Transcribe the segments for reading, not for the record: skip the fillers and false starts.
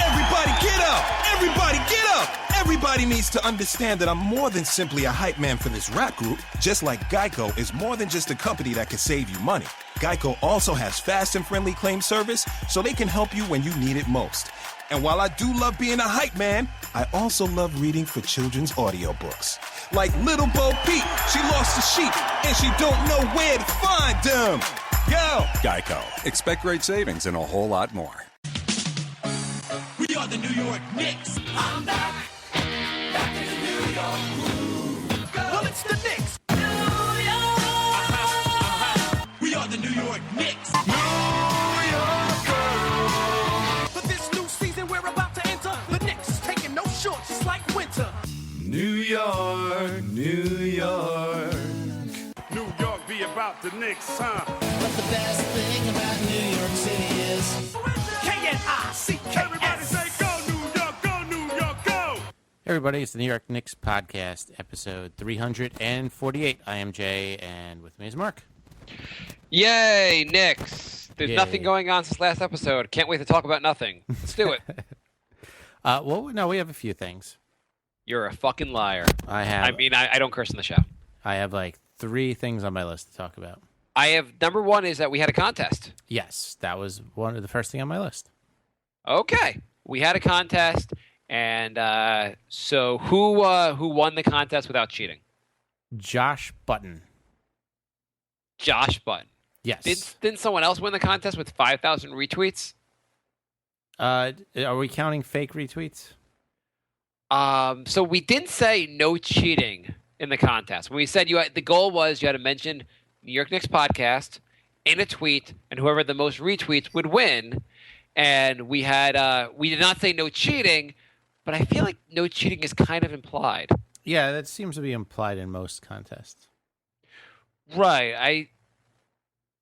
Everybody get up! Everybody get up! Everybody needs to understand that I'm more than simply a hype man for this rap group, just like Geico is more than just a company that can save you money. Geico also has fast and friendly claim service, so they can help you when you need it most. And while I do love being a hype man, I also love reading for children's audiobooks. Like Little Bo Peep, she lost a sheep, and she don't know where to find them. Go! Geico. Expect great savings and a whole lot more. We are the New York Knicks. I'm back in the New York groove. Well, it's the Knicks. New York. We are the New York Knicks. New York. For this new season we're about to enter, the Knicks is taking no shorts, just like winter. New York, New York. New York be about the Knicks, huh? But the best thing about New York City is K-N-I-C-K. Everybody say go New York, go New York, go! Hey everybody, it's the New York Knicks podcast, episode 348. I am Jay, and with me is Mark. Yay, Knicks! There's Yay. nothing going on since last episode. Can't wait to talk about nothing. Let's do it. Well, no, we have a few things. You're a fucking liar. I don't curse in the show. I have like 3 things on my list to talk about. I have, number one is that we had a contest. Yes, that was one of the first thing on my list. Okay. We had a contest, and so who won the contest without cheating? Josh Button. Josh Button. Yes. Didn't someone else win the contest with 5,000 retweets? Are we counting fake retweets? So we didn't say no cheating in the contest. When we said the goal was you had to mention New York Knicks podcast in a tweet, and whoever the most retweets would win. And we did not say no cheating, but I feel like no cheating is kind of implied. Yeah, that seems to be implied in most contests. Right.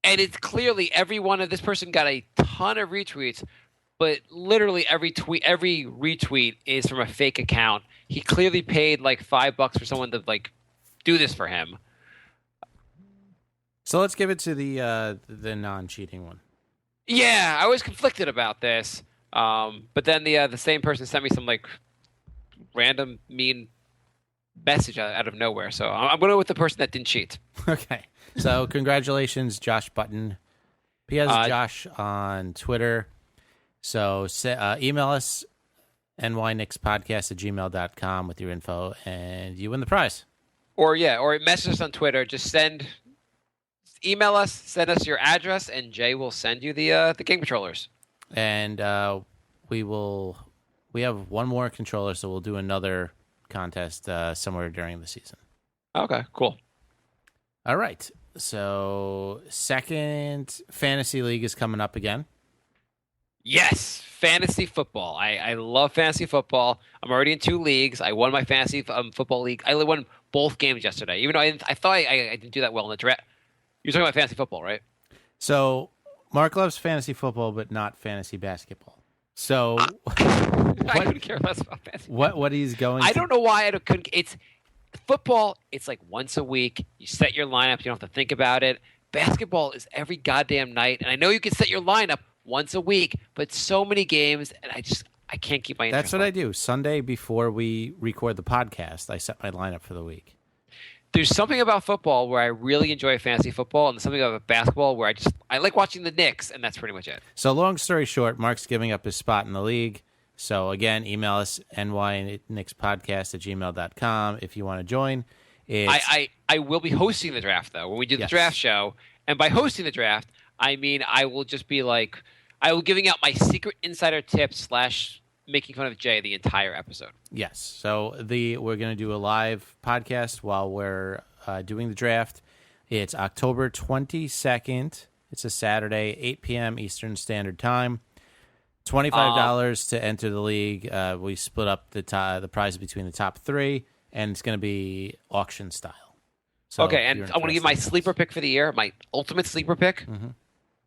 And it's clearly every one of this person got a ton of retweets, but literally every retweet is from a fake account. He clearly paid like $5 for someone to like do this for him. So let's give it to the non-cheating one. Yeah, I was conflicted about this, but then the same person sent me some like random mean message out of nowhere. So I'm going to go with the person that didn't cheat. Okay. So congratulations, Josh Button. He has Josh on Twitter. So email us, nyknickspodcast@gmail.com with your info, and you win the prize. Or message us on Twitter. Just email us, send us your address, and Jay will send you the game controllers. And we have one more controller, so we'll do another contest somewhere during the season. Okay, cool. All right. So second fantasy league is coming up again. Yes, fantasy football. I love fantasy football. I'm already in 2 leagues. I won my fantasy football league. I won both games yesterday, even though I thought I didn't do that well in the draft. You're talking about fantasy football, right? So Mark loves fantasy football, but not fantasy basketball. So I couldn't care less about fantasy. What he's going? I don't know why I couldn't. It's football. It's like once a week. You set your lineup. You don't have to think about it. Basketball is every goddamn night, and I know you can set your lineup once a week, but so many games, and I can't keep my interest. That's what I do. Sunday before we record the podcast, I set my lineup for the week. There's something about football where I really enjoy fantasy football, and something about basketball where I like watching the Knicks, and that's pretty much it. So long story short, Mark's giving up his spot in the league. So again, email us, nyknickspodcast@gmail.com if you want to join. I will be hosting the draft, though, when we do the draft show. And by hosting the draft, I mean I will just be like, I will giving out my secret insider tips / making fun of Jay the entire episode. Yes. So we're going to do a live podcast while we're doing the draft. It's October 22nd. It's a Saturday, 8 p.m. Eastern Standard Time. $25 to enter the league. We split up the prize between the top 3, and it's going to be auction style. So okay, and I want to give my sleeper pick for the year, my ultimate sleeper pick. Mm-hmm.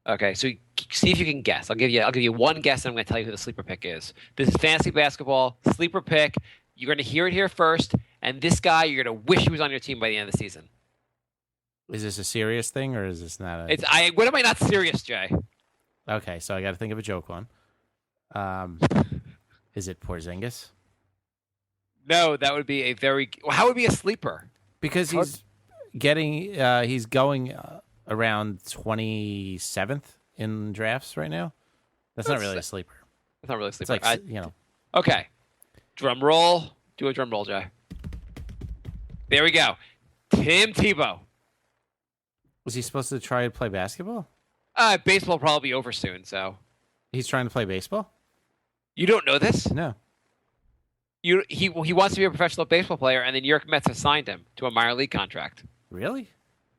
Okay, so see if you can guess. I'll give you one guess, and I'm going to tell you who the sleeper pick is. This is fantasy basketball sleeper pick. You're going to hear it here first, and this guy, you're going to wish he was on your team by the end of the season. Is this a serious thing, or is this not a... When am I not serious, Jay? Okay, so I got to think of a joke one. Is it Porzingis? No, that would be a very. How would it be a sleeper? Because he's going around 27th in drafts right now. That's not really a sleeper. It's not really a It's sleeper. like Okay. Drum roll. Do a drum roll, Jay. There we go. Tim Tebow. Was he supposed to try to play basketball? Baseball will probably be over soon, so. He's trying to play baseball? You don't know this? No. He wants to be a professional baseball player, and the New York Mets have signed him to a minor league contract. Really?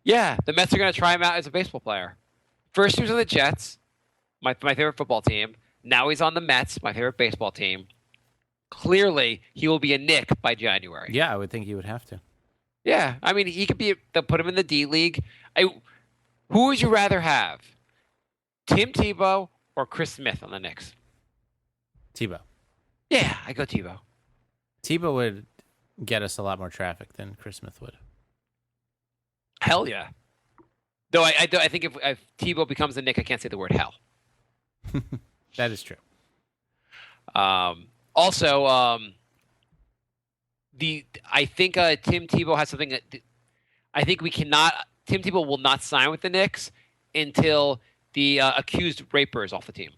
Yeah, the Mets are going to try him out as a baseball player. First, he was on the Jets, my favorite football team. Now he's on the Mets, my favorite baseball team. Clearly, he will be a Knick by January. Yeah, I would think he would have to. Yeah, I mean, he could be. They'll put him in the D League. Who would you rather have, Tim Tebow or Chris Smith on the Knicks? Tebow. Yeah, I go Tebow. Tebow would get us a lot more traffic than Chris Smith would. Hell yeah. Though I think if Tebow becomes a Knick, I can't say the word hell. That is true. Also, I think Tim Tebow has something that I think we cannot. Tim Tebow will not sign with the Knicks until the accused raper is off the team.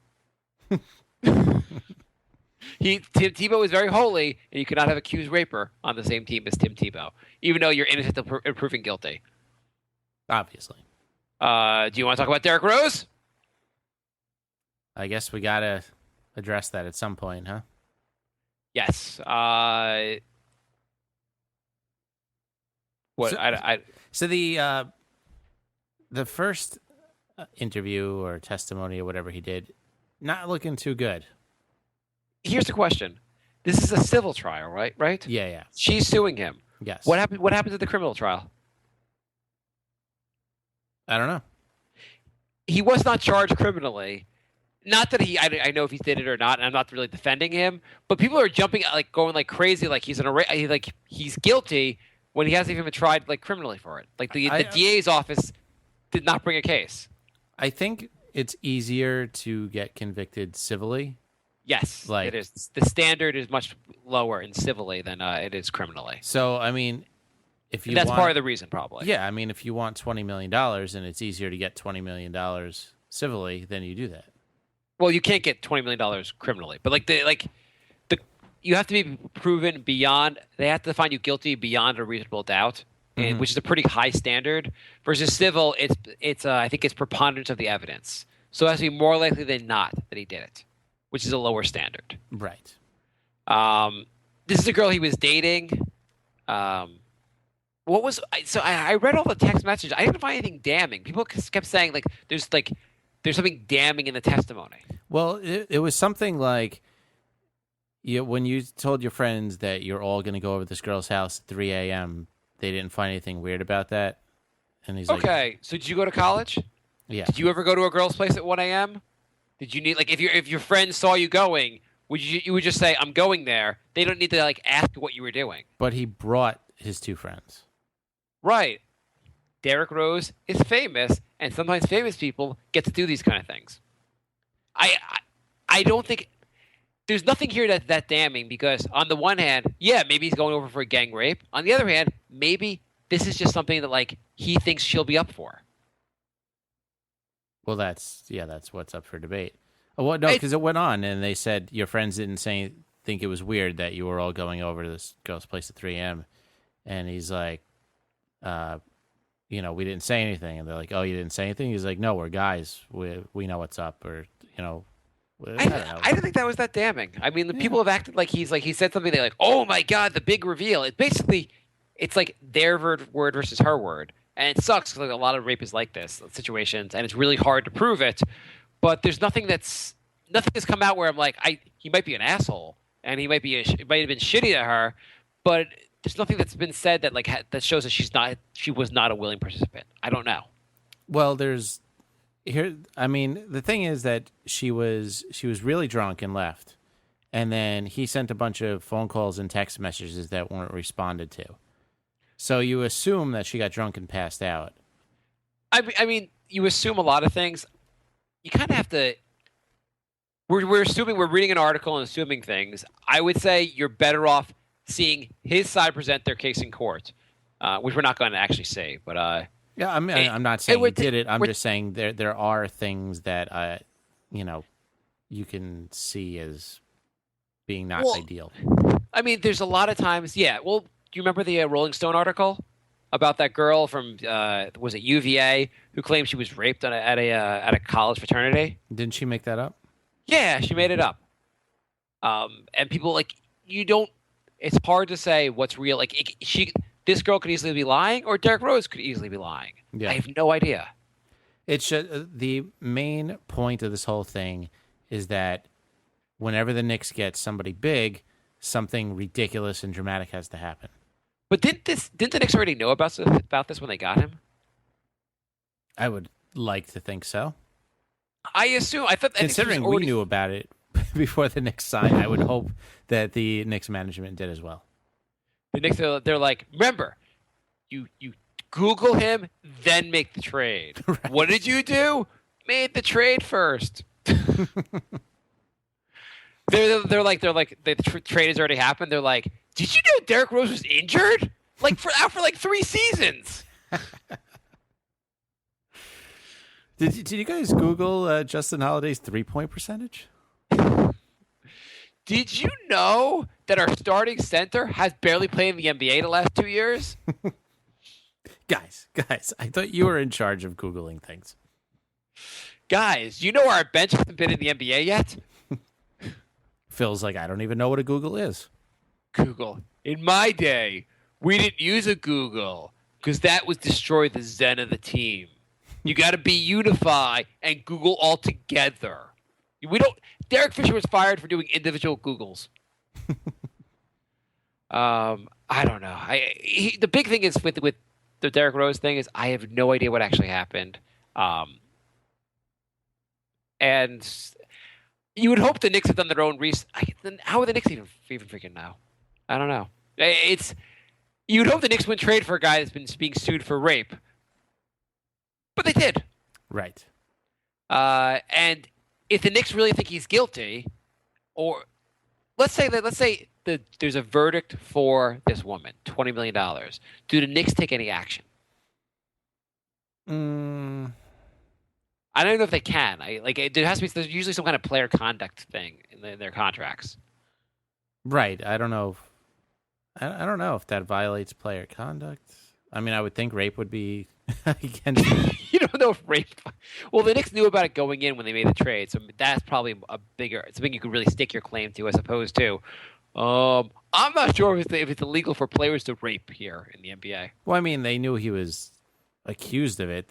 Tim Tebow is very holy, and you cannot have accused raper on the same team as Tim Tebow, even though you're innocent until proven guilty. Obviously. Do you want to talk about Derrick Rose? I guess we got to address that at some point, huh? Yes. What? So the first interview or testimony or whatever he did, not looking too good. Here's the question: this is a civil trial, right? Right? Yeah. She's suing him. Yes. What happened? What happens at the criminal trial? I don't know. He was not charged criminally. Not that I know if he did it or not, and I'm not really defending him. But people are jumping, like going like crazy, like he's guilty when he hasn't even been tried like criminally for it. Like the DA's office did not bring a case. I think it's easier to get convicted civilly. Yes, it is. The standard is much lower in civilly than it is criminally. So I mean, that's part of the reason, probably. Yeah, I mean, if you want $20 million and it's easier to get $20 million civilly, then you do that. Well, you can't get $20 million criminally, but you have to be proven beyond. They have to find you guilty beyond a reasonable doubt, which is a pretty high standard. Versus civil, it's I think it's preponderance of the evidence. So it has to be more likely than not that he did it, which is a lower standard. Right. This is a girl he was dating. I read all the text messages. I didn't find anything damning. People kept saying there's something damning in the testimony. Well, it was something like when you told your friends that you're all going to go over to this girl's house at 3 a.m., they didn't find anything weird about that. And he's okay, so did you go to college? Yeah. Did you ever go to a girl's place at 1 a.m.? Did you need if your friends saw you going, you would just say I'm going there? They don't need to ask what you were doing. But he brought his two friends. Right. Derrick Rose is famous, and sometimes famous people get to do these kind of things. I don't think there's nothing here that's that damning because on the one hand, yeah, maybe he's going over for a gang rape. On the other hand, maybe this is just something that he thinks she'll be up for. Well, that's what's up for debate. Oh, well, no, because it went on, and they said your friends didn't think it was weird that you were all going over to this girl's place at 3 a.m. And he's like, we didn't say anything. And they're like, oh, you didn't say anything? He's like, no, we're guys. We know what's up. Or, I don't know. I didn't think that was that damning. I mean, the people have acted like he said something. They're like, oh my God, the big reveal. It's like their word versus her word. And it sucks because a lot of rape is like this situations, and it's really hard to prove it. But there's nothing has come out where I'm like, he might be an asshole, and he might have been shitty to her, but there's nothing that's been said that that shows that she was not a willing participant. I don't know. Well, the thing is that she was really drunk and left, and then he sent a bunch of phone calls and text messages that weren't responded to. So you assume that she got drunk and passed out. I mean, you assume a lot of things. You kind of have to. we're assuming, we're reading an article and assuming things. I would say you're better off seeing his side present their case in court, which we're not going to actually say. But yeah, I mean, I'm not saying he did it. I'm we're- just saying there are things that you can see as being not ideal. I mean, there's a lot of times. Yeah. Well, do you remember the Rolling Stone article about that girl from was it UVA who claimed she was raped at a college fraternity? Didn't she make that up? Yeah, she made it up. And people like you don't. It's hard to say what's real. Like this girl could easily be lying, or Derrick Rose could easily be lying. Yeah. I have no idea. It's the main point of this whole thing is that whenever the Knicks get somebody big, something ridiculous and dramatic has to happen. But didn't the Knicks already know about this when they got him? I would like to think so. I thought Considering we knew about it before the Knicks signed, I would hope that the Knicks management did as well. The Knicks, they're like, remember, you Google him, then make the trade. Right. What did you do? Made the trade first. They're like the trade has already happened. They're like, did you know Derrick Rose was injured? Like out for like 3 seasons. Did you guys Google Justin Holiday's 3-point percentage? Did you know that our starting center has barely played in the NBA the last 2 years? Guys, I thought you were in charge of Googling things. Guys, you know our bench hasn't been in the NBA yet? Phil's like, I don't even know what a Google is. Google. In my day, we didn't use a Google because that would destroy the zen of the team. You got to be unified and Google all together. Derek Fisher was fired for doing individual Googles. I don't know. The big thing is with the Derrick Rose thing is I have no idea what actually happened. And you would hope the Knicks have done their own research. How would the Knicks even freaking know? I don't know. You would hope the Knicks wouldn't trade for a guy that's been being sued for rape. But they did. Right. And if the Knicks really think he's guilty, or let's say there's a verdict for this woman, $20 million, do the Knicks take any action? I don't know if they can. There's usually some kind of player conduct thing in their contracts. Right. I don't know. I don't know if that violates player conduct. I mean, I would think rape would be against. You don't know if rape. Well, the Knicks knew about it going in when they made the trade, so that's probably something you could really stick your claim to, as opposed to. I'm not sure if it's illegal for players to rape here in the NBA. Well, I mean, they knew he was accused of it.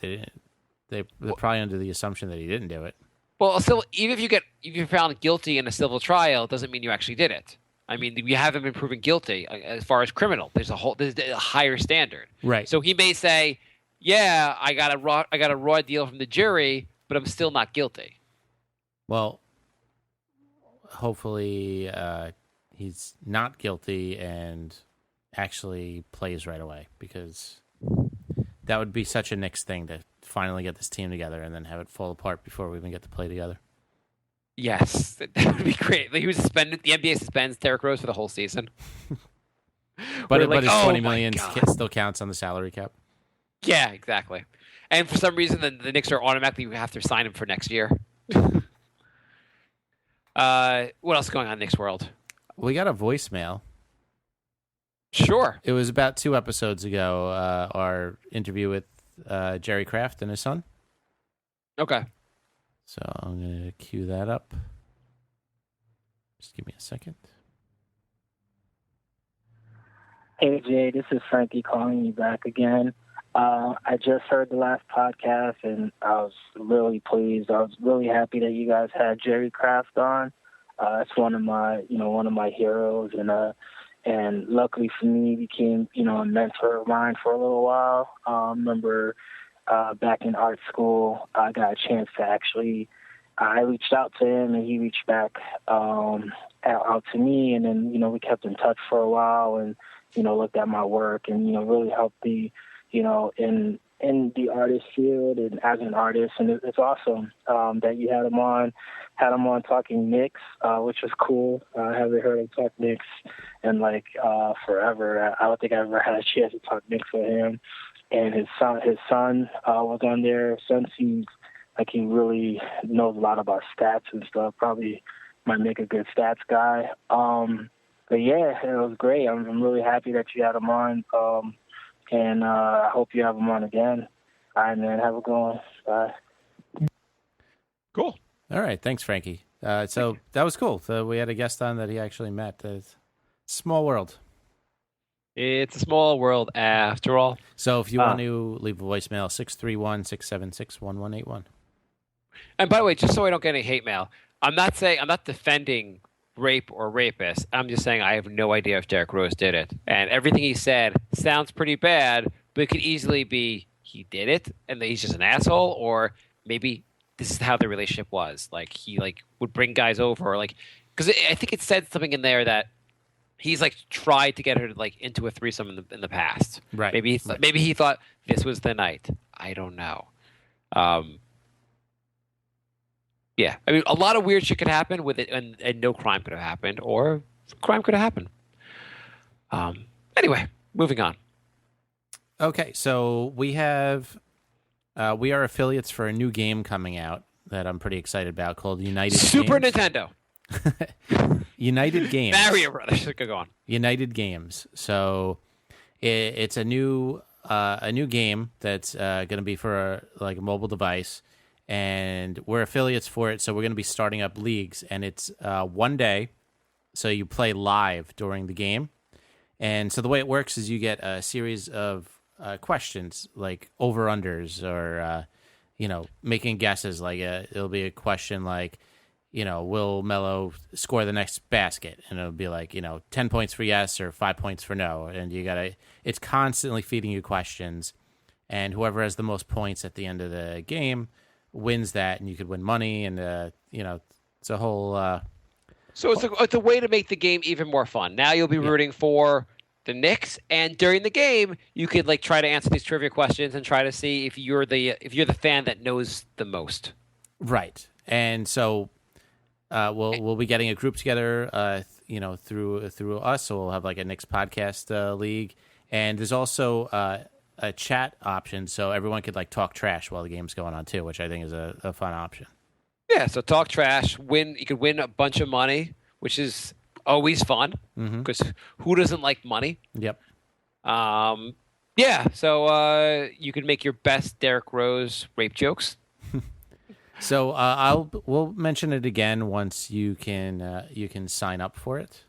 They're probably under the assumption that he didn't do it. Well, still, even if you're found guilty in a civil trial, it doesn't mean you actually did it. I mean, you haven't been proven guilty as far as criminal. There's a higher standard. Right. So he may say, "Yeah, I got a raw deal from the jury, but I'm still not guilty." Well, hopefully he's not guilty and actually plays right away, because that would be such a Knicks thing to finally get this team together and then have it fall apart before we even get to play together. Yes, that would be great. Like, he was suspended. The NBA suspends Derrick Rose for the whole season. but his oh $20 million still counts on the salary cap. Yeah, exactly. And for some reason, the Knicks are automatically have to sign him for next year. What else is going on in Knicks world? We got a voicemail. Sure. It was about 2 episodes ago, our interview with Jerry Kraft and his son. Okay. So I'm going to cue that up. Just give me a second. Hey, Jay, this is Frankie calling you back again. I just heard the last podcast, and I was really pleased. I was really happy that you guys had Jerry Kraft on. It's one of my heroes, and luckily for me, he became, a mentor of mine for a little while. I remember back in art school, I got a chance to I reached out to him, and he reached back out to me, and then, we kept in touch for a while, and, looked at my work, and, really helped me, in in the artist field and as an artist, and it's awesome that you had him on. Had him on talking Knicks, which was cool. I haven't heard him talk Knicks in forever. I don't think I ever had a chance to talk Knicks with him. And his son was on there. Son seems like he really knows a lot about stats and stuff. Probably might make a good stats guy. But yeah, it was great. I'm really happy that you had him on. And I hope you have him on again. All right, man. Have a good one. Bye. Cool. All right. Thanks, Frankie. So that was cool. So we had a guest on that he actually met. Small world. It's a small world after all. So if you want to leave a voicemail, 631-676-1181. And by the way, just so I don't get any hate mail, I'm not defending rape or rapists. I'm just saying I have no idea if Derrick Rose did it. And everything he said sounds pretty bad, but it could easily be he did it and he's just an asshole, or maybe this is how the relationship was. Like he would bring guys over, or because I think it said something in there that he's tried to get her into a threesome in the past. Right. Maybe he thought this was the night. I don't know. Yeah, I mean, a lot of weird shit could happen with it, and no crime could have happened, or crime could have happened. Anyway, moving on. Okay, so we are affiliates for a new game coming out that I'm pretty excited about called United Super Games. Nintendo. United Games. Mario Brothers. Go on. United Games. So it's a new game that's going to be for a mobile device. And we're affiliates for it, so we're going to be starting up leagues, and it's 1 day, so you play live during the game. And so the way it works is you get a series of questions, like over-unders, or, making guesses. It'll be a question like, will Melo score the next basket? And it'll be 10 points for yes or 5 points for no. And it's constantly feeding you questions, and whoever has the most points at the end of the game wins that, and you could win money, and it's a whole So it's a way to make the game even more fun. Now you'll be rooting for the Knicks, and during the game you could try to answer these trivia questions and try to see if you're the fan that knows the most. Right. And so we'll be getting a group together through us, so we'll have a Knicks podcast league, and there's also a chat option, so everyone could talk trash while the game's going on too, which I think is a fun option. Yeah, so talk trash, win. You could win a bunch of money, which is always fun because who doesn't like money? Yep. Yeah, so you can make your best Derrick Rose rape jokes. So we'll mention it again once you can sign up for it.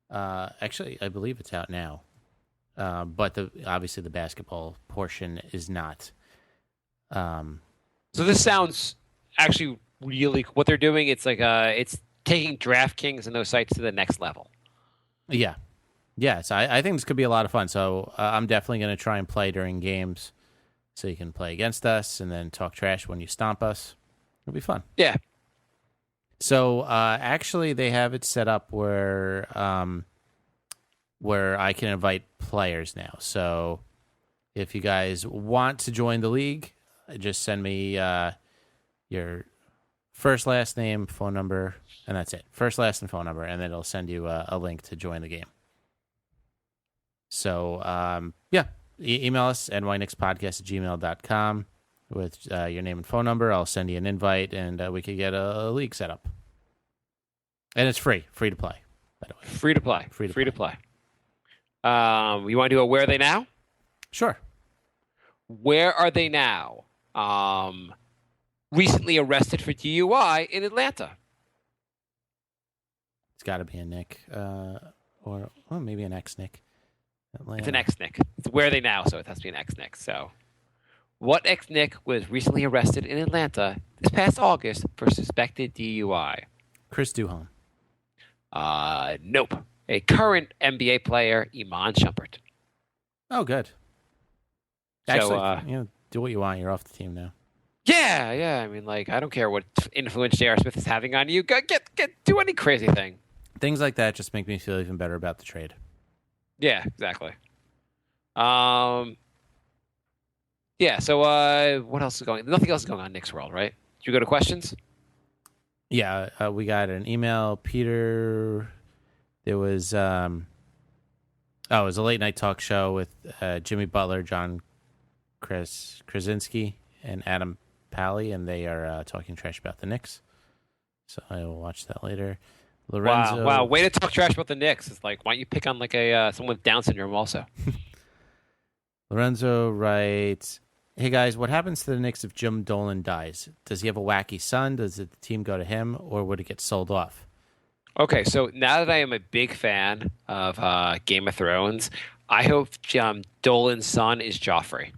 Actually, I believe it's out now. But obviously the basketball portion is not. So this sounds actually really what they're doing. It's it's taking DraftKings and those sites to the next level. Yeah. So I think this could be a lot of fun. So I'm definitely going to try and play during games, so you can play against us and then talk trash when you stomp us. It'll be fun. Yeah. So actually, they have it set up where I can invite players now. So if you guys want to join the league, just send me your first, last name, phone number, and that's it. First, last, and phone number, and then it'll send you a link to join the game. So, email us at ynixpodcast@gmail.com with your name and phone number. I'll send you an invite, and we could get a league set up. And it's free to play, by the way. Free to play. Free to play. You want to do a Where Are They Now? Sure. Where are they now? Recently arrested for DUI in Atlanta. It's got to be a Nick, or maybe an ex-Nick. Atlanta. It's an ex-Nick. It's Where Are They Now, so it has to be an ex-Nick. So, what ex-Nick was recently arrested in Atlanta this past August for suspected DUI? Chris Duhon. Nope. A current NBA player, Iman Shumpert. Oh, good. Actually, do what you want. You're off the team now. Yeah. I mean, I don't care what influence J.R. Smith is having on you. Do any crazy thing. Things like that just make me feel even better about the trade. Yeah, exactly. Yeah. So what else is going? Nothing else is going on in Knicks world, right? Did you go to questions? Yeah, we got an email. Peter, there was it was a late night talk show with Jimmy Butler, John Krasinski, and Adam Pally, and they are talking trash about the Knicks. So I will watch that later. Lorenzo, Wow. Way to talk trash about the Knicks. It's like, why don't you pick on like someone with Down syndrome also? Lorenzo writes, "Hey guys, what happens to the Knicks if Jim Dolan dies? Does he have a wacky son? Does the team go to him, or would it get sold off?" Okay, so now that I am a big fan of Game of Thrones, I hope Dolan's son is Joffrey.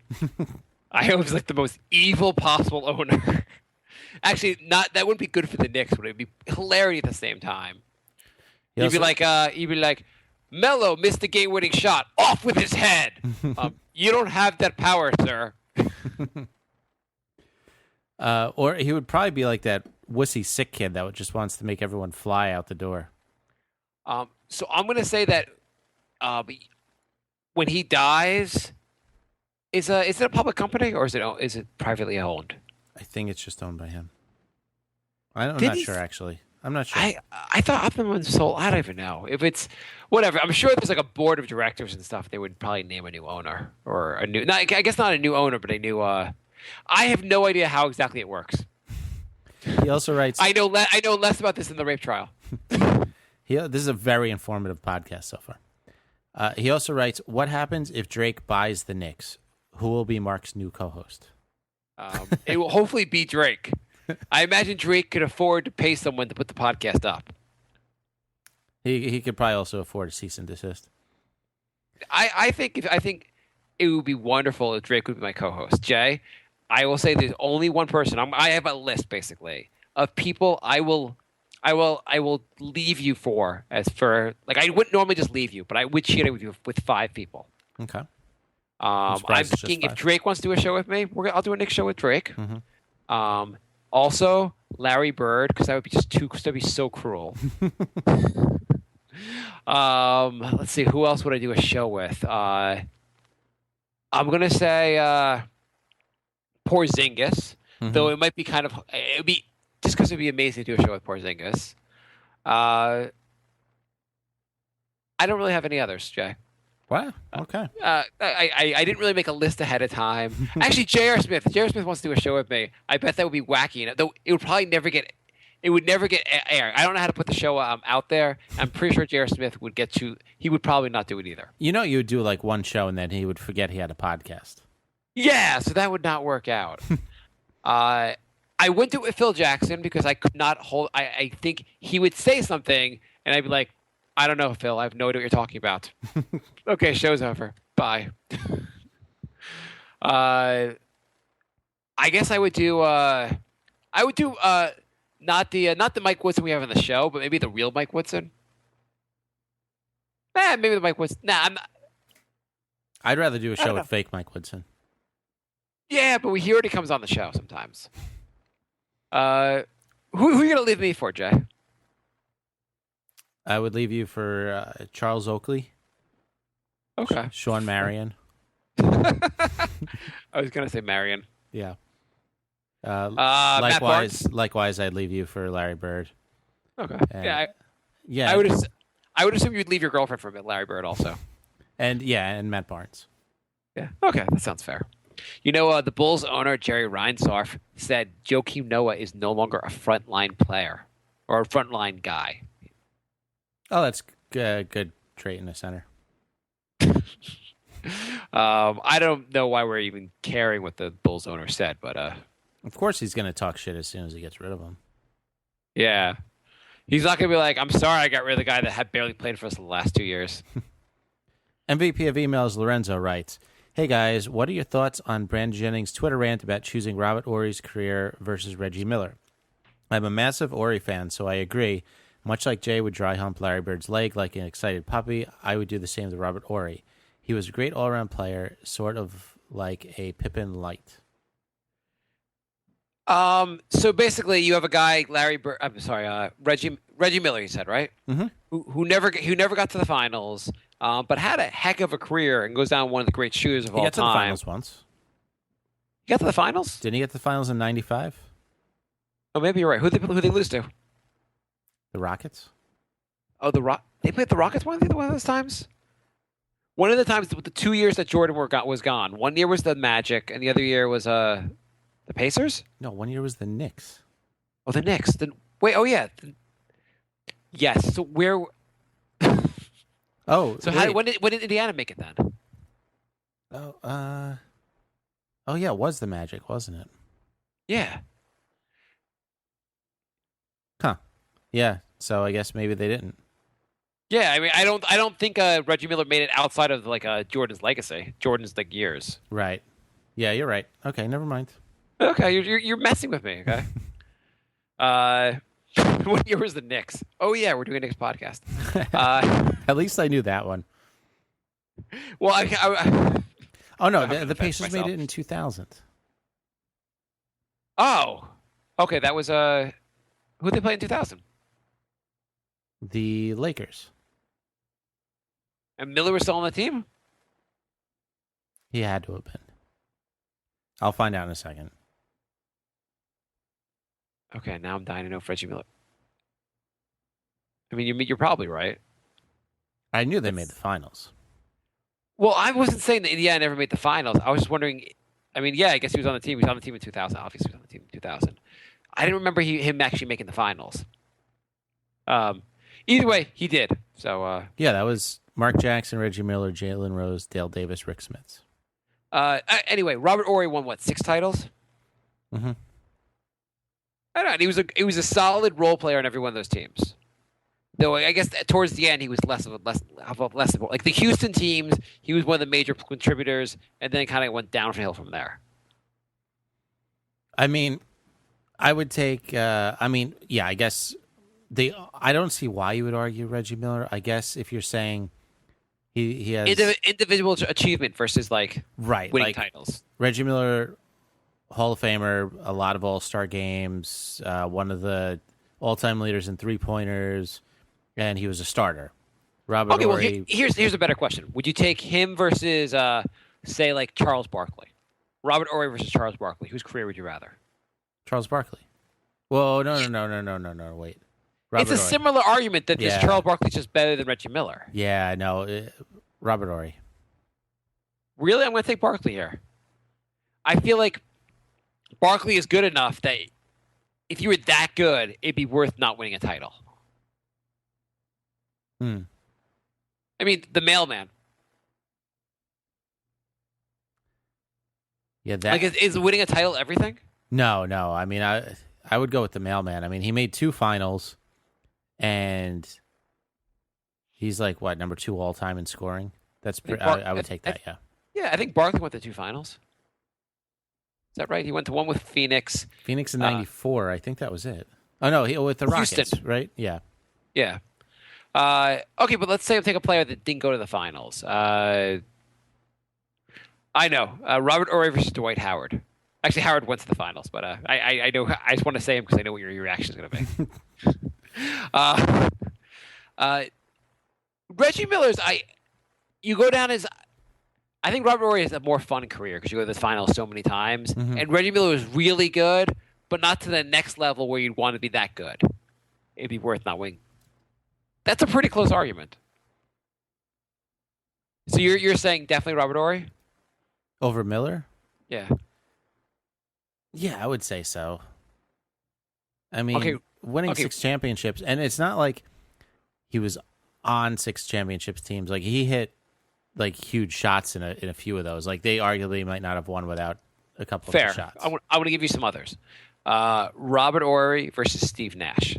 I hope he's like the most evil possible owner. Actually, that wouldn't be good for the Knicks, but it'd be hilarious at the same time. You'd be like, Melo missed the game-winning shot. Off with his head. You don't have that power, sir. Or he would probably be like that wussy sick kid that just wants to make everyone fly out the door. So I'm going to say that when he dies, is it a public company or is it privately owned? I think it's just owned by him. I'm not sure, actually. I'm not sure. I thought Optimum was sold. I don't even know if it's whatever. I'm sure there's like a board of directors and stuff. They would probably name a new owner or a new. I guess not a new owner, but a new. I have no idea how exactly it works. He also writes. I know less about this than the rape trial. This is a very informative podcast so far. He also writes, "What happens if Drake buys the Knicks? Who will be Mark's new co-host?" It will hopefully be Drake. I imagine Drake could afford to pay someone to put the podcast up. He could probably also afford a cease and desist. I think it would be wonderful if Drake would be my co-host. Jay, I will say there's only one person. I have a list basically of people I will leave you for like I wouldn't normally just leave you, but I would cheat with you with 5 people. Okay. I'm thinking if Drake wants to do a show with me, I'll do a Knicks show with Drake. Mm-hmm. Also, Larry Bird, because that would be that'd be so cruel. Let's see, who else would I do a show with? I'm gonna say Porzingis, though it might be it'd be just because it'd be amazing to do a show with Porzingis. I don't really have any others, Jay. Wow. Okay. I didn't really make a list ahead of time. Actually, J.R. Smith. If J.R. Smith wants to do a show with me, I bet that would be wacky. Though it would probably never get. It would never get aired. I don't know how to put the show out there. I'm pretty sure J.R. Smith would get to. He would probably not do it either. You would do like one show and then he would forget he had a podcast. Yeah, so that would not work out. I wouldn't do it with Phil Jackson because I could not hold. I think he would say something and I'd be like, I don't know, Phil. I have no idea what you're talking about. Okay, show's over. Bye. I guess I would do. Not the Mike Woodson we have on the show, but maybe the real Mike Woodson. Maybe the Mike Woodson. Nah, I'm not. I'd rather do a show with fake Mike Woodson. Yeah, but he already comes on the show sometimes. Who are you gonna leave me for, Jay? I would leave you for Charles Oakley. Okay. Sean Marion. I was gonna say Marion. Yeah. Likewise, I'd leave you for Larry Bird. Okay. And, I would assume you'd leave your girlfriend for Larry Bird also. And Matt Barnes. Yeah. Okay, that sounds fair. You know, the Bulls owner Jerry Reinsdorf said Joakim Noah is no longer a frontline player or a frontline guy. Oh, that's good trait in the center. I don't know why we're even caring what the Bulls owner said, but of course he's going to talk shit as soon as he gets rid of him. Yeah. He's not going to be like, I'm sorry I got rid of the guy that had barely played for us the last 2 years. MVP of emails, Lorenzo writes, "Hey guys, what are your thoughts on Brandon Jennings' Twitter rant about choosing Robert Horry's career versus Reggie Miller? I'm a massive Horry fan, so I agree. Much like Jay would dry hump Larry Bird's leg like an excited puppy, I would do the same to Robert Horry. He was a great all-around player, sort of like a Pippen light." So basically, you have a guy, Reggie Miller. You said, right? Mm-hmm. Who never got to the finals, but had a heck of a career and goes down one of the great shooters of all time. He got to the finals once. He got to the finals? Didn't he get to the finals in '95? Oh, maybe you're right. Who they lose to? The Rockets. Oh, they played the Rockets one of those times? One of the times, the 2 years that Jordan was gone. 1 year was the Magic, and the other year was the Pacers? No, 1 year was the Knicks. Oh, the Knicks. Wait, oh, yeah. Yes. So where... Oh, so when did Indiana make it then? Oh yeah, it was the Magic, wasn't it? Yeah. Huh. Yeah. So I guess maybe they didn't. Yeah, I mean, I don't think Reggie Miller made it outside of like Jordan's legacy, Jordan's like years. Right. Yeah, you're right. Okay, never mind. Okay, you're messing with me. Okay. What year was the Knicks? Oh yeah, we're doing a Knicks podcast. At least I knew that one. Well, Oh no, the Pacers made it in 2000. Oh, okay, that was who they play in 2000? The Lakers. And Miller was still on the team? He had to have been. I'll find out in a second. Okay, now I'm dying to know if Reggie Miller. I mean, you're probably right. I knew they made the finals. Well, I wasn't saying that Indiana never made the finals. I was just wondering. I mean, yeah, I guess he was on the team. He was on the team in 2000. Obviously, he was on the team in 2000. I didn't remember him actually making the finals. Either way, he did. So yeah, that was Mark Jackson, Reggie Miller, Jalen Rose, Dale Davis, Rick Smits. Anyway, Robert Horry won what, 6 titles? Mm-hmm. I don't know. He was a solid role player on every one of those teams. Though I guess towards the end he was less of like the Houston teams. He was one of the major contributors, and then kind of went downhill from there. I mean, I would take. Yeah, I guess I don't see why you would argue Reggie Miller. I guess if you're saying he has individual achievement versus like winning titles. Reggie Miller, Hall of Famer, a lot of All-Star games, one of the all-time leaders in three-pointers. And he was a starter. Robert okay, Horry. Well, here's a better question. Would you take him versus, say, like Charles Barkley? Robert Horry versus Charles Barkley. Whose career would you rather? Charles Barkley. Well, no. Wait. It's a similar argument that this Charles Barkley's just better than Reggie Miller. Yeah, no. Robert Horry. Really? I'm going to take Barkley here. I feel like Barkley is good enough that if you were that good, it'd be worth not winning a title. I mean, the mailman. Yeah, that like is winning a title everything? No. I mean, I would go with the mailman. I mean, he made 2 finals, and he's like what, number 2 all time in scoring. That's I would take that. Yeah. Yeah, I think Barkley went to 2 finals. Is that right? He went to one with Phoenix. Phoenix in '94. I think that was it. Oh no, with the Rockets, Houston. right? Yeah. Yeah. Okay, but let's say I'll take a player that didn't go to the finals. I know. Robert Horry versus Dwight Howard. Actually, Howard went to the finals, but I know. I just want to say him because I know what your reaction is going to be. Reggie Miller's. You go down as. I think Robert Horry has a more fun career because you go to the finals so many times, and Reggie Miller was really good, but not to the next level where you'd want to be that good. It'd be worth not winning. That's a pretty close argument. So you're saying definitely Robert Horry? Over Miller? Yeah. Yeah, I would say so. I mean, winning 6 championships, and it's not like he was on 6 championships teams. Like he hit like huge shots in a few of those. Like they arguably might not have won without a couple of shots. I want to give you some others. Robert Horry versus Steve Nash.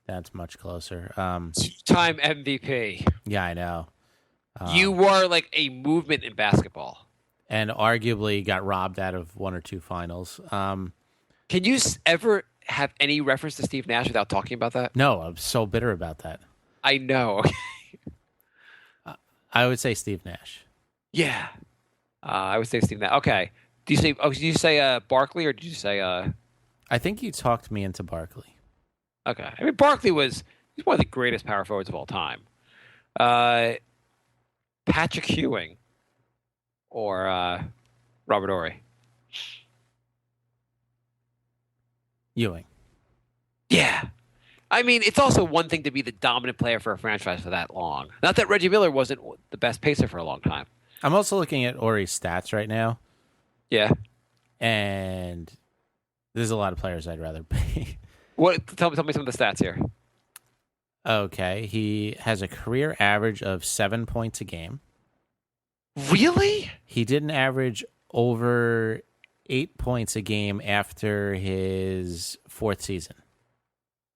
That's much closer. 2-time MVP. Yeah, I know. You were like a movement in basketball. And arguably got robbed out of 1 or 2 finals. Can you ever have any reference to Steve Nash without talking about that? No, I'm so bitter about that. I know. I would say Steve Nash. Yeah. I would say Steve Nash. Okay. Did you say Barkley or did you say... I think you talked me into Barkley. Okay. I mean, he's one of the greatest power forwards of all time. Patrick Ewing or Robert Ory? Ewing. Yeah. I mean, it's also one thing to be the dominant player for a franchise for that long. Not that Reggie Miller wasn't the best pacer for a long time. I'm also looking at Ory's stats right now, Yeah. and there's a lot of players I'd rather be. Tell me some of the stats here. Okay, he has a career average of 7 points a game. Really? He didn't average over 8 points a game after his fourth season.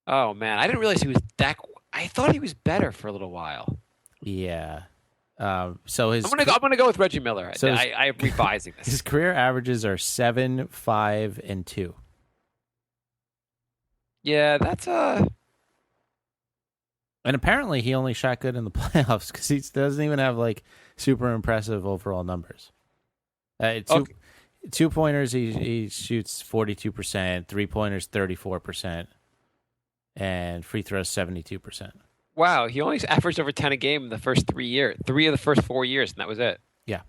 Oh man, I didn't realize he was that. I thought he was better for a little while. Yeah. So his I'm gonna go with Reggie Miller. So I'm revising this. his career averages are 7, 5, and 2. Yeah, that's And apparently he only shot good in the playoffs because he doesn't even have like super impressive overall numbers. Two pointers he shoots 42%, 3-pointers 34%, and free throws 72%. wow. He only averaged over 10 a game in the first 3 years, 3 of the first 4 years, and that was it. Yeah.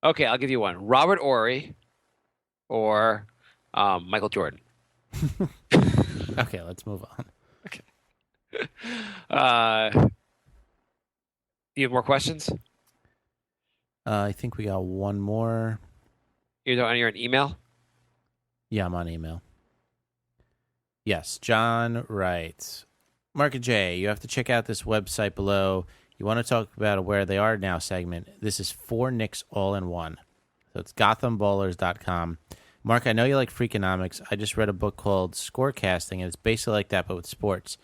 Okay, I'll give you one: Robert Ory or Michael Jordan. Okay, let's move on. You have more questions? I think we got one more. You're on email? Yeah, I'm on email. Yes, John writes, Marc and Jay, you have to check out this website below. You want to talk about a Where They Are Now segment. This is 4 Knicks all in one. So it's GothamBallers.com. Mark, I know you like Freakonomics. I just read a book called Scorecasting, and it's basically like that, but with sports.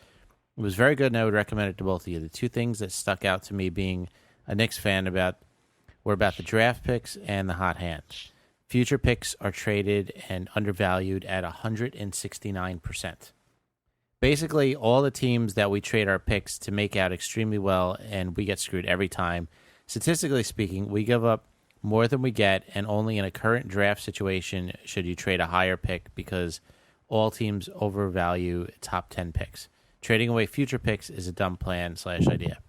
It was very good, and I would recommend it to both of you. The two things that stuck out to me being a Knicks fan were about the draft picks and the hot hand. Future picks are traded and undervalued at 169%. Basically, all the teams that we trade our picks to make out extremely well, and we get screwed every time. Statistically speaking, we give up more than we get, and only in a current draft situation should you trade a higher pick because all teams overvalue top 10 picks. Trading away future picks is a dumb plan/idea.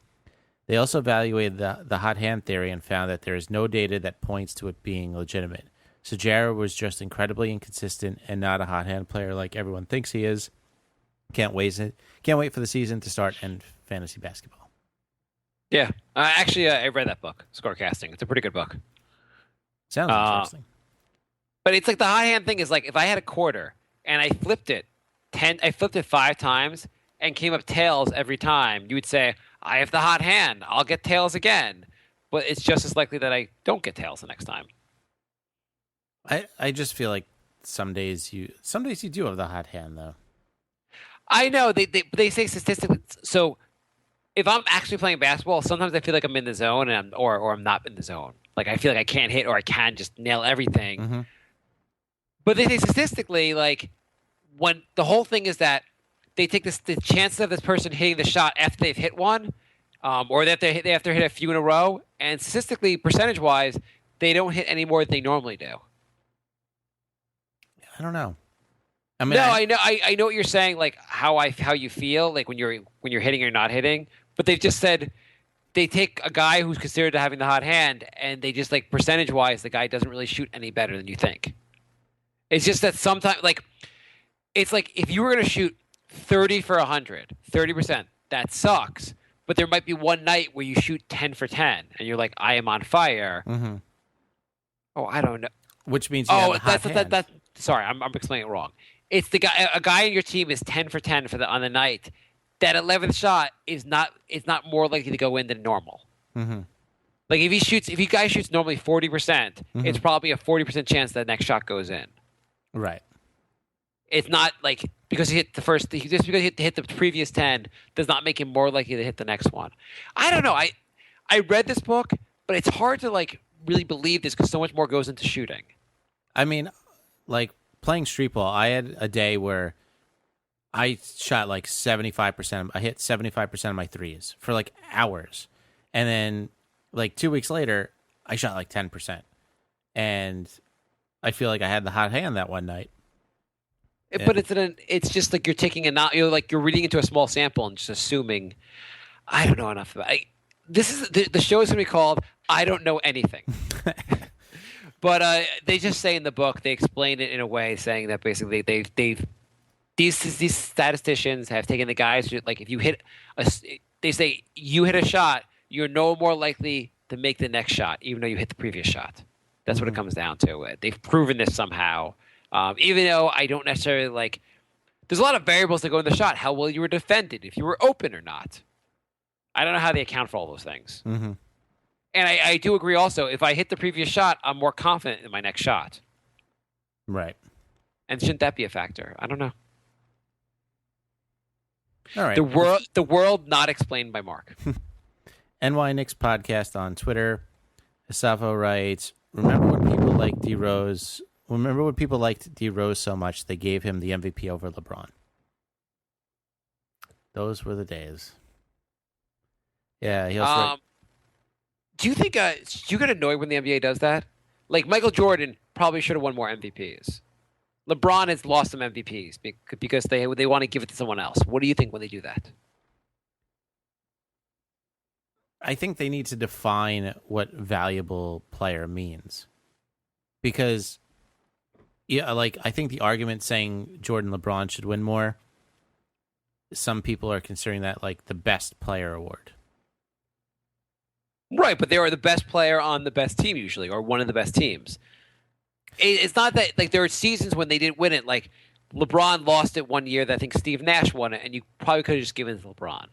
They also evaluated the hot hand theory and found that there is no data that points to it being legitimate. So Jarrett was just incredibly inconsistent and not a hot hand player like everyone thinks he is. Can't wait for the season to start and fantasy basketball. Yeah. Actually, I read that book, Scorecasting. It's a pretty good book. Sounds interesting. But it's like the hot hand thing is like if I had a quarter and I flipped it 5 times and came up tails every time, you would say, I have the hot hand. I'll get tails again. But it's just as likely that I don't get tails the next time. I just feel like some days you do have the hot hand though. I know they say statistically. So if I'm actually playing basketball, sometimes I feel like I'm in the zone or I'm not in the zone. Like I feel like I can't hit or I can just nail everything. Mm-hmm. But they say statistically, like when the whole thing is that they take the chances of this person hitting the shot after they've hit one, or that they have to hit a few in a row, and statistically, percentage-wise, they don't hit any more than they normally do. I don't know. I mean, No, I know what you're saying, like how you feel, like when you're hitting or not hitting. But they've just said they take a guy who's considered having the hot hand, and they just like percentage-wise, the guy doesn't really shoot any better than you think. It's just that sometimes, like, it's like if you were going to shoot 30 for 100, 30%, that sucks. But there might be one night where you shoot 10 for 10, and you're like, I am on fire. Mm-hmm. Oh, I don't know. Which means you have a hot hand. Sorry, I'm explaining it wrong. It's a guy on your team is 10 for 10 on the night. That 11th shot is not more likely to go in than normal. Mm-hmm. Like if you guy shoots normally 40%, Mm-hmm. it's probably a 40% chance that next shot goes in. Right. It's not like because he hit the first, just because he hit the previous 10 does not make him more likely to hit the next one. I don't know. I read this book, but it's hard to like really believe this because so much more goes into shooting. I mean, like playing street ball, I had a day where I shot like 75%. I hit 75% of my threes for like hours. And then like 2 weeks later, I shot like 10%. And I feel like I had the hot hand that one night. But it's just like you're taking you're reading into a small sample and just assuming. I don't know enough about it. this is the show is going to be called I Don't Know Anything. But they just say in the book, they explain it in a way saying that basically these statisticians have taken the guys who, like, if you hit they say you hit a shot, you're no more likely to make the next shot, even though you hit the previous shot. That's what it comes down to. They've proven this somehow, even though I don't necessarily like. There's a lot of variables that go in the shot. How well you were defended, if you were open or not. I don't know how they account for all those things. Mm-hmm. And I do agree also, if I hit the previous shot, I'm more confident in my next shot. Right. And shouldn't that be a factor? I don't know. All right. The world not explained by Mark. NY Knicks podcast on Twitter. Asafo writes, remember when people liked D Rose so much they gave him the MVP over LeBron? Those were the days. Yeah, he also do you think you get annoyed when the NBA does that? Like, Michael Jordan probably should have won more MVPs. LeBron has lost some MVPs because they want to give it to someone else. What do you think when they do that? I think they need to define what valuable player means. Because I think the argument saying Jordan LeBron should win more, some people are considering that like the best player award. Right, but they are the best player on the best team usually, or one of the best teams. It's not that, like, there are seasons when they didn't win it. Like, LeBron lost it one year that I think Steve Nash won it, and you probably could have just given it to LeBron.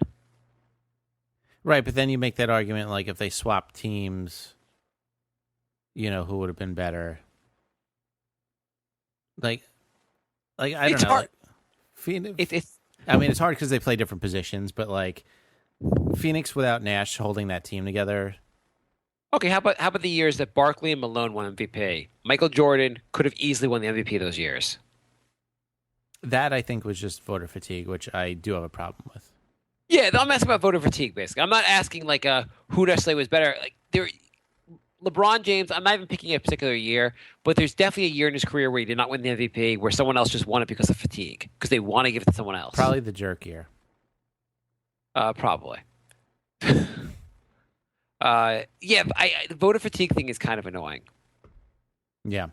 Right, but then you make that argument, like, if they swapped teams, who would have been better? Like I don't know. Hard. It's hard because they play different positions, but, like, Phoenix without Nash holding that team together. Okay, how about the years that Barkley and Malone won MVP? Michael Jordan could have easily won the MVP those years. That, I think, was just voter fatigue, which I do have a problem with. Yeah, I'm asking about voter fatigue, basically. I'm not asking, like, who necessarily was better. Like, LeBron James, I'm not even picking a particular year, but there's definitely a year in his career where he did not win the MVP, where someone else just won it because of fatigue, because they want to give it to someone else. Probably the jerk year. Probably. The voter fatigue thing is kind of annoying. Yeah.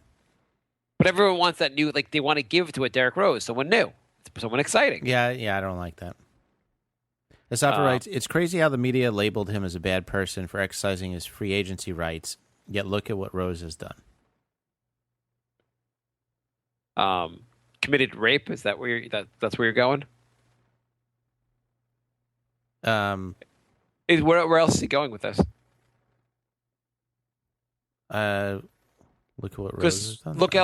But everyone wants that new, like, they want to give it to a Derrick Rose, someone new, someone exciting. Yeah, I don't like that. Asafo writes, it's crazy how the media labeled him as a bad person for exercising his free agency rights, yet look at what Rose has done. Committed rape? Is that where that's where you're going? Where else is he going with this? Look at what Rose has done. Look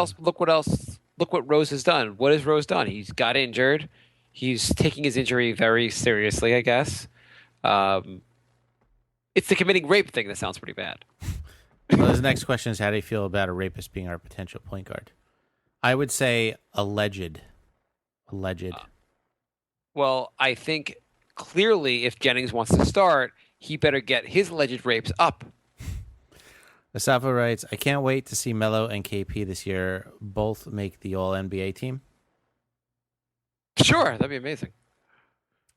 what Rose has done. What has Rose done? He's got injured. He's taking his injury very seriously, I guess. It's the committing rape thing that sounds pretty bad. Well, his next question is, how do you feel about a rapist being our potential point guard? I would say alleged. Well, I think clearly if Jennings wants to start, he better get his alleged rapes up. Asafo writes, I can't wait to see Melo and KP this year both make the All-NBA team. Sure, that'd be amazing.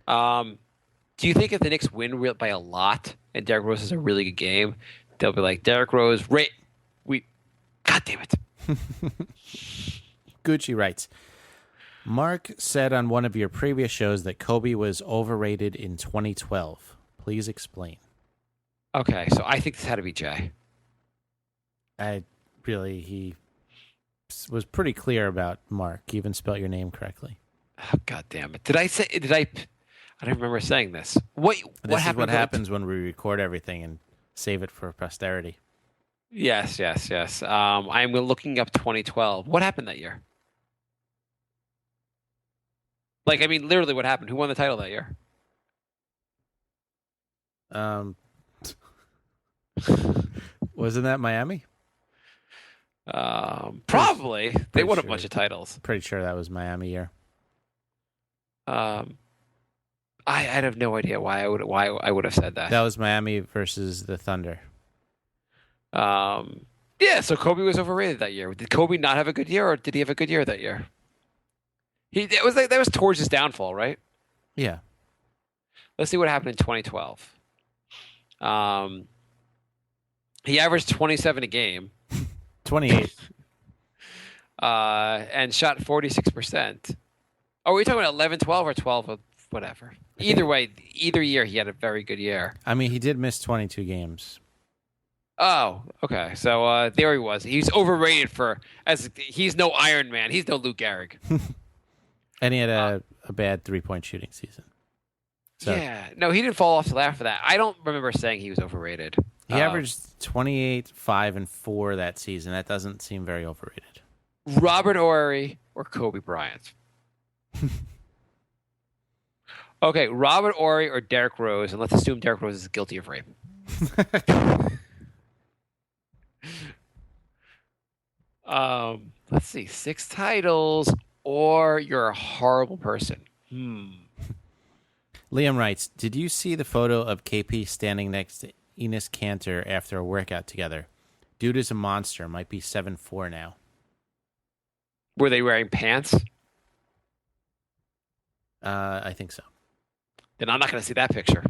Do you think if the Knicks win by a lot and Derrick Rose has a really good game, they'll be like, Derrick Rose, God damn it. Gucci writes, Mark said on one of your previous shows that Kobe was overrated in 2012. Please explain. Okay, so I think this had to be Jay. He was pretty clear about Mark. He even spelled your name correctly. Oh, God damn it. I don't remember saying this. What happens when we record everything and save it for posterity. Yes. I'm looking up 2012. What happened that year? Like, I mean, literally what happened? Who won the title that year? Wasn't that Miami? Probably. They won a bunch of titles. Pretty sure that was Miami year. I have no idea why I would have said that. That was Miami versus the Thunder. Yeah, so Kobe was overrated that year. Did Kobe not have a good year, or did he have a good year that year? That was towards his downfall, right? Yeah. Let's see what happened in 2012. He averaged 27 a game. 28. And shot 46%. Oh, are we talking about 11, 12, or 12, or whatever? Either way, either year he had a very good year. I mean, he did miss 22 games. Oh, okay. So there he was. He's overrated he's no Iron Man. He's no Lou Gehrig. And he had a bad 3-point shooting season. So Yeah. No, he didn't fall off till after that. I don't remember saying he was overrated. he averaged 28, 5, and 4 that season. That doesn't seem very overrated. Robert Horry or Kobe Bryant? Okay, Robert Horry or Derrick Rose, and let's assume Derrick Rose is guilty of rape. Let's see, 6 titles, or you're a horrible person. Liam writes, did you see the photo of KP standing next to Enes Kanter after a workout together? Dude is a monster. Might be 7'4" now. Were they wearing pants? I think so. Then I'm not going to see that picture.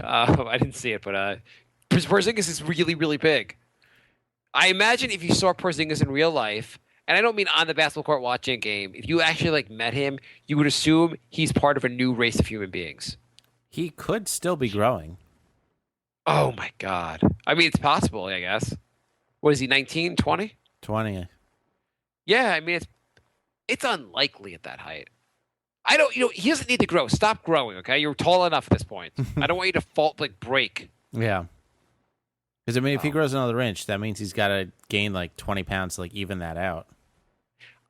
I didn't see it, but Porzingis is really, really big. I imagine if you saw Porzingis in real life, and I don't mean on the basketball court watching a game, if you actually met him, you would assume he's part of a new race of human beings. He could still be growing. Oh, my God. I mean, it's possible, I guess. What is he, 19, 20? 20. Yeah, I mean, it's unlikely at that height. He doesn't need to grow. Stop growing, okay? You're tall enough at this point. I don't want you to break. Yeah. Because, I mean, if he grows another inch, that means he's got to gain 20 pounds to even that out.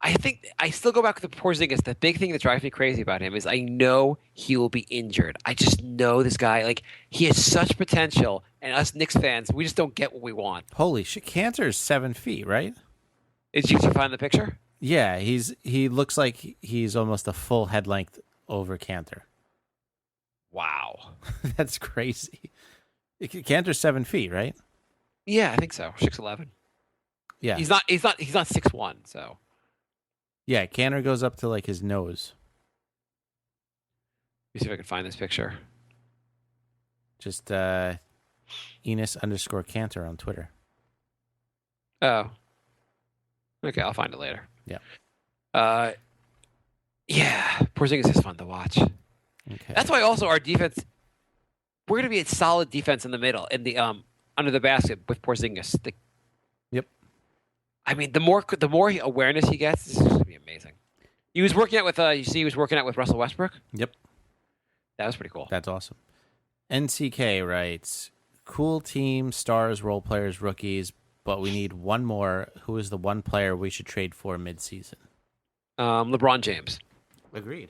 I think I still go back to Porzingis. The big thing that drives me crazy about him is I know he will be injured. I just know this guy. He has such potential, and us Knicks fans, we just don't get what we want. Holy shit. Kanter is 7 feet, right? Did you find the picture? Yeah, he looks like he's almost a full head length over Kanter. Wow. That's crazy. Kanter's 7 feet, right? Yeah, I think so. 6'11". Yeah. He's not 6'1", so. Yeah, Kanter goes up to his nose. Let me see if I can find this picture. Just Enes_Kanter on Twitter. Oh. Okay, I'll find it later. Yeah. Yeah, Porzingis is fun to watch. Okay. That's why also our defense, we're going to be a solid defense in the middle, in the under the basket with Porzingis. Yep. I mean, the more awareness he gets, this is going to be amazing. He was working out with he was working out with Russell Westbrook? Yep. That was pretty cool. That's awesome. NCK writes, cool team, stars, role players, rookies, but we need one more. Who is the one player we should trade for mid-season? LeBron James. Agreed.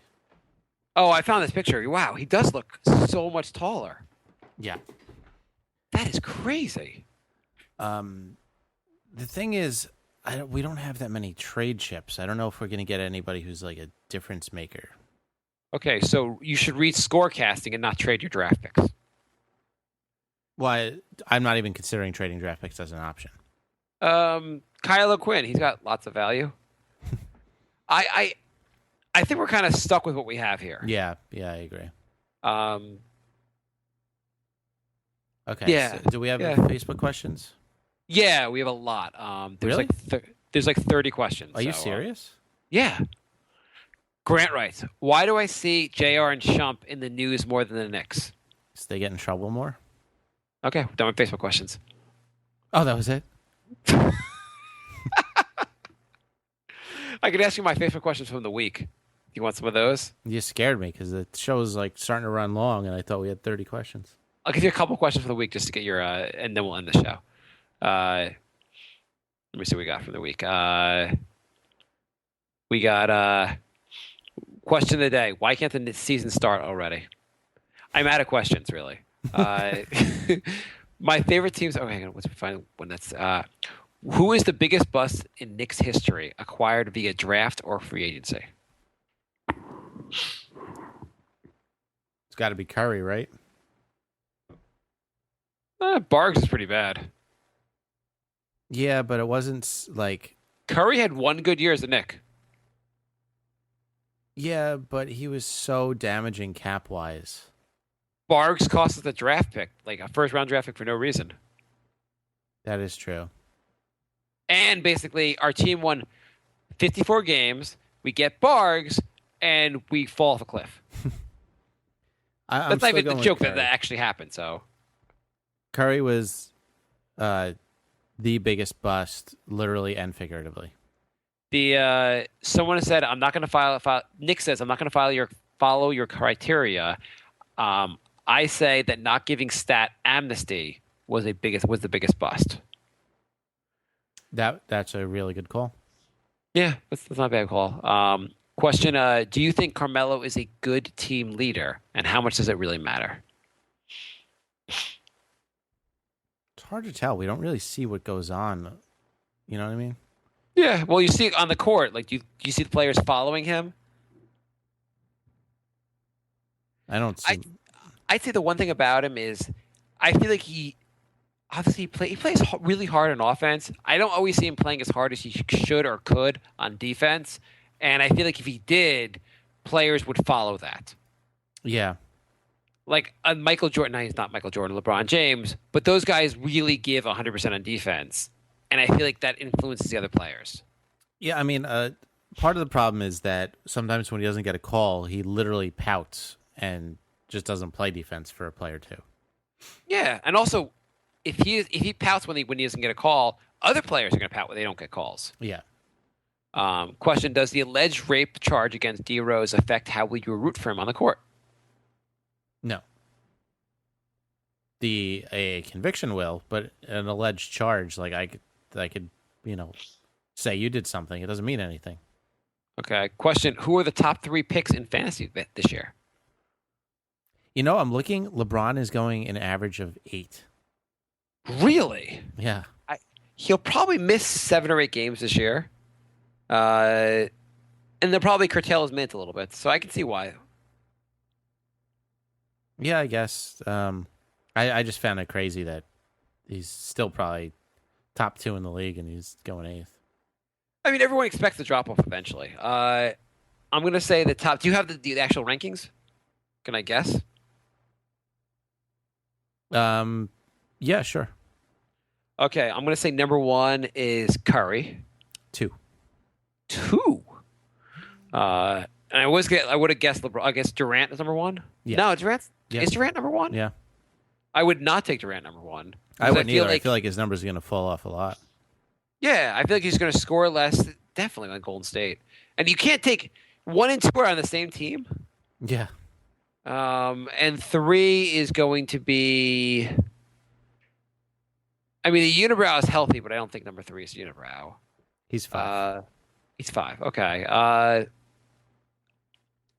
Oh, I found this picture. Wow, he does look so much taller. Yeah. That is crazy. The thing is, we don't have that many trade chips. I don't know if we're going to get anybody who's a difference maker. Okay, so you should read scorecasting and not trade your draft picks. Well, I'm not even considering trading draft picks as an option. Kyle O'Quinn, he's got lots of value. I think we're kind of stuck with what we have here. Yeah, I agree. Okay. Yeah. So do we have Facebook questions? Yeah, we have a lot. There's Really? There's 30 questions. Are you serious? Yeah. Grant writes, why do I see JR and Shump in the news more than the Knicks? So they get in trouble more? Okay, done with Facebook questions. Oh, that was it? I could ask you my Facebook questions from the week. You want some of those? You scared me because the show's starting to run long, and I thought we had 30 questions. I'll give you a couple questions for the week just to get your, and then we'll end the show. Let me see what we got from the week. We got question of the day. Why can't the season start already? I'm out of questions, really. My favorite teams. Okay, hang on. Let's find one that's. Who is the biggest bust in Knicks history, acquired via draft or free agency? It's got to be Curry, right? Bargs is pretty bad. Yeah, but it wasn't Curry had one good year as a Knick. Yeah, but he was so damaging cap-wise. Bargs cost us the draft pick, like a first-round draft pick for no reason. That is true. And basically, our team won 54 games. We get Bargs, and we fall off a cliff. That's not even the joke that actually happened. So Curry was the biggest bust, literally and figuratively. Someone said, "I'm not going to file." Nick says, "I'm not going to follow your criteria." I say that not giving stat amnesty was the biggest bust. That's a really good call. Yeah, that's not a bad call. Question: do you think Carmelo is a good team leader, and how much does it really matter? It's hard to tell. We don't really see what goes on. You know what I mean? Yeah. Well, you see it on the court. Like, do you see the players following him? I don't see. I'd say the one thing about him is I feel like he plays really hard on offense. I don't always see him playing as hard as he should or could on defense. And I feel like if he did, players would follow that. Yeah. Like Michael Jordan. No, he's not Michael Jordan, LeBron James. But those guys really give 100% on defense. And I feel like that influences the other players. Yeah, I mean, part of the problem is that sometimes when he doesn't get a call, he literally pouts and just doesn't play defense for a play or two. Yeah, and also, if he pouts when he doesn't get a call, other players are going to pout when they don't get calls. Yeah. Question: does the alleged rape charge against D. Rose affect how we root for him on the court? No. A conviction will, but an alleged charge, like I could, say you did something. It doesn't mean anything. Okay. Question: who are the top 3 picks in fantasy this year? I'm looking. LeBron is going an average of 8. Really? Yeah. He'll probably miss 7 or 8 games this year. And they'll probably curtail his minutes a little bit. So I can see why. Yeah, I guess. I just found it crazy that he's still probably top 2 in the league and he's going 8th. I mean, everyone expects the drop-off eventually. I'm going to say the top... Do you have the actual rankings? Can I guess? Yeah, sure. Okay, I'm going to say number 1 is Curry. 2. 2? And I would have guessed LeBron. I guess Durant is number 1? Yeah. No, Durant... Yeah. Is Durant number 1? Yeah. I would not take Durant number 1. I wouldn't either. I feel like his numbers are going to fall off a lot. Yeah, I feel like he's going to score less, definitely on Golden State. And you can't take 1 and 2 are on the same team. Yeah. And 3 is going to be... I mean, the unibrow is healthy, but I don't think number 3 is unibrow. He's 5. He's 5. Okay.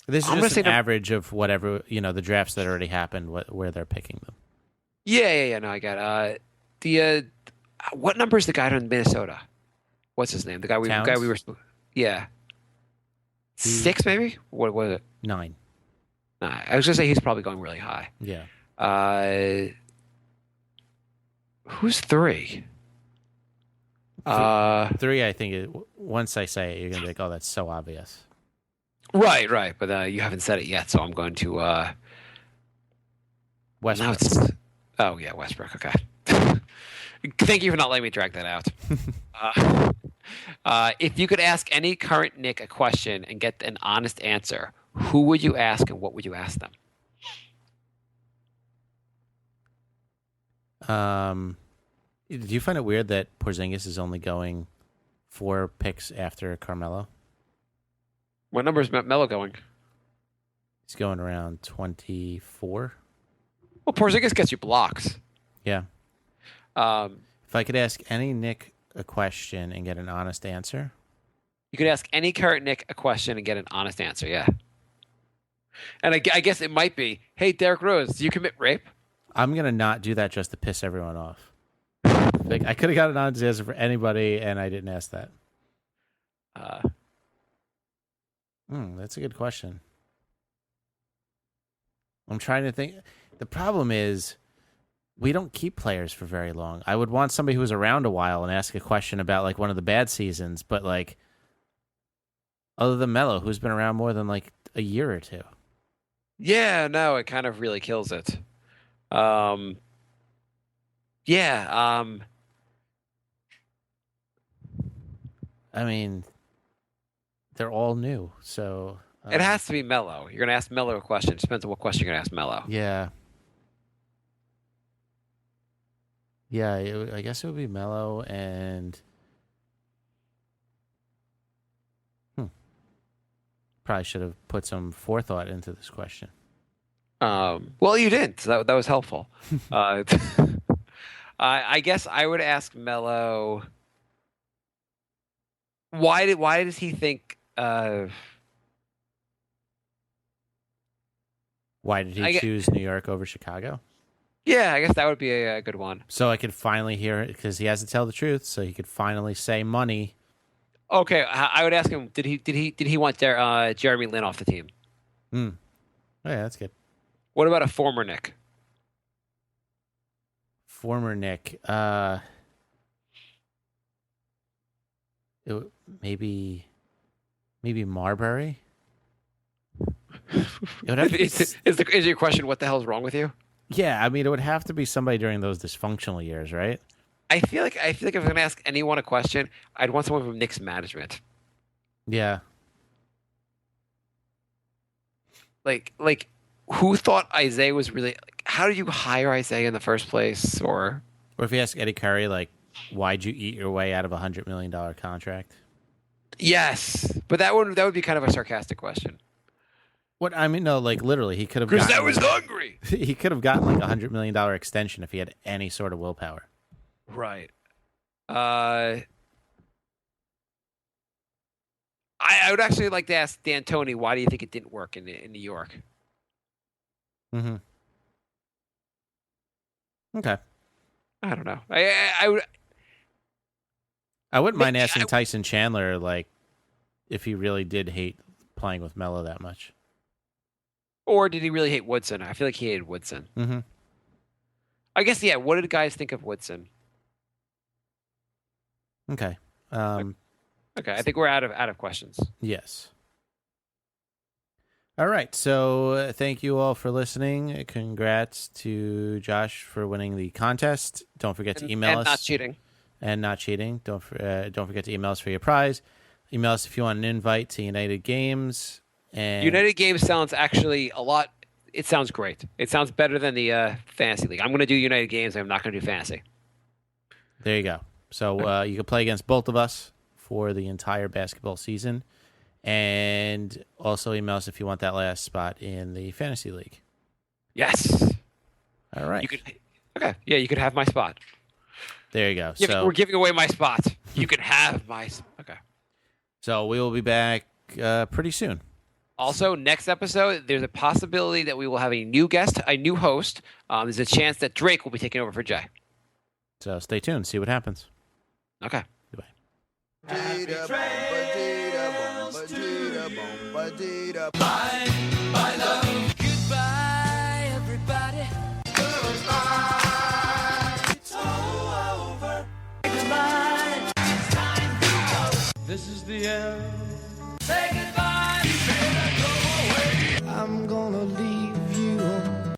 This is just an average of whatever, the drafts that already happened, where they're picking them. Yeah. No, I got it. What number is the guy in Minnesota? What's his name? The guy we were. Yeah. 6 maybe. What was it? 9. Nah, I was gonna say he's probably going really high. Yeah. Who's 3? 3, I think. Once I say it, you're gonna be like, "Oh, that's so obvious." Right. But you haven't said it yet, so I'm going to. Westbrook. Oh yeah, Westbrook. Okay. Thank you for not letting me drag that out. If you could ask any current Knick a question and get an honest answer, who would you ask and what would you ask them? Do you find it weird that Porzingis is only going 4 picks after Carmelo? What number is Melo going? He's going around 24. Well, Porzingis gets you blocks. Yeah. If I could ask any Knick a question and get an honest answer. You could ask any current Knick a question and get an honest answer, yeah. And I guess it might be, hey, Derrick Rose, do you commit rape? I'm going to not do that just to piss everyone off. Like, I could have got an honest answer for anybody, and I didn't ask that. That's a good question. I'm trying to think. The problem is we don't keep players for very long. I would want somebody who was around a while and ask a question about like one of the bad seasons, but like other than Melo, who's been around more than like a year or two. Yeah, no, it kind of really kills it. Yeah. I mean, they're all new, so It has to be Melo. You're going to ask Melo a question. It depends on what question you're going to ask Melo. yeah. Yeah, I guess it would be Melo and probably should have put some forethought into this question. Well, you didn't. So that was helpful. I guess I would ask Melo. Why does he think? Why did he choose New York over Chicago? Yeah, I guess that would be a good one. So I could finally hear it because he has to tell the truth. So he could finally say money. Okay, I would ask him. Did he want Jeremy Lin off the team? Oh, yeah, that's good. What about a former Knick? Former Knick. Maybe Marbury. Is your question what the hell's wrong with you? Yeah, I mean, it would have to be somebody during those dysfunctional years, right? I feel like if I'm going to ask anyone a question, I'd want someone from Knicks management. Yeah. Like who thought Isaiah was really? How did you hire Isaiah in the first place? Or if you ask Eddie Curry, like, why'd you eat your way out of $100 million contract? Yes, but that would be kind of a sarcastic question. What I mean, no, like literally, he could have. Because I was hungry. He could have gotten like $100 million extension if he had any sort of willpower. Right. I would actually like to ask D'Antoni, why do you think it didn't work in New York? Mm-hmm. Okay. I don't know. I wouldn't mind asking Tyson Chandler, like, if he really did hate playing with Melo that much. Or did he really hate Woodson? I feel like he hated Woodson. Mm-hmm. I guess, yeah. What did guys think of Woodson? Okay. Okay, I think we're out of questions. Yes. All right. So thank you all for listening. Congrats to Josh for winning the contest. Don't forget to email us. And not cheating. And not cheating. Don't forget to email us for your prize. Email us if you want an invite to United Games. And United Games sounds actually a lot. It sounds great. It sounds better than the Fantasy League. I'm going to do United Games. I'm not going to do Fantasy. There you go. So you can play against both of us for the entire basketball season. And also email us if you want that last spot in the Fantasy League. Yes. All right. Okay. Yeah, you could have my spot. There you go. We're giving away my spot. You can have my. Okay. So we will be back pretty soon. Also, next episode, there's a possibility that we will have a new guest, a new host. There's a chance that Drake will be taking over for Jay. So stay tuned. See what happens. Okay. Goodbye. Bye, love. Goodbye, everybody. Goodbye. It's all over. Goodbye. It's time to go. This is the end. Say goodbye. You better go away. I'm gonna leave you.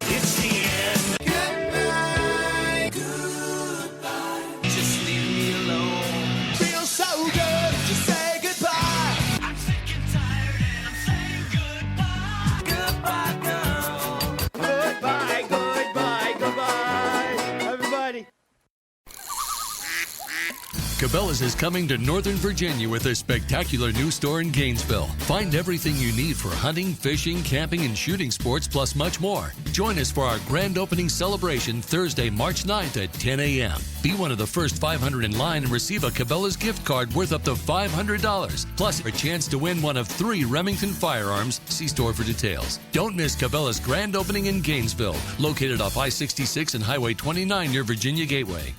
It's the end. Goodbye. Goodbye. Just leave me alone. Feels so good to say goodbye. I'm sick and tired and I'm saying goodbye. Goodbye, girl. Goodbye, goodbye, goodbye, everybody. Cabela's is coming to Northern Virginia with a spectacular new store in Gainesville. Find everything you need for hunting, fishing, camping, and shooting sports, plus much more. Join us for our grand opening celebration Thursday, March 9th at 10 a.m. Be one of the first 500 in line and receive a Cabela's gift card worth up to $500, plus a chance to win one of 3 Remington firearms. See store for details. Don't miss Cabela's grand opening in Gainesville, located off I-66 and Highway 29 near Virginia Gateway.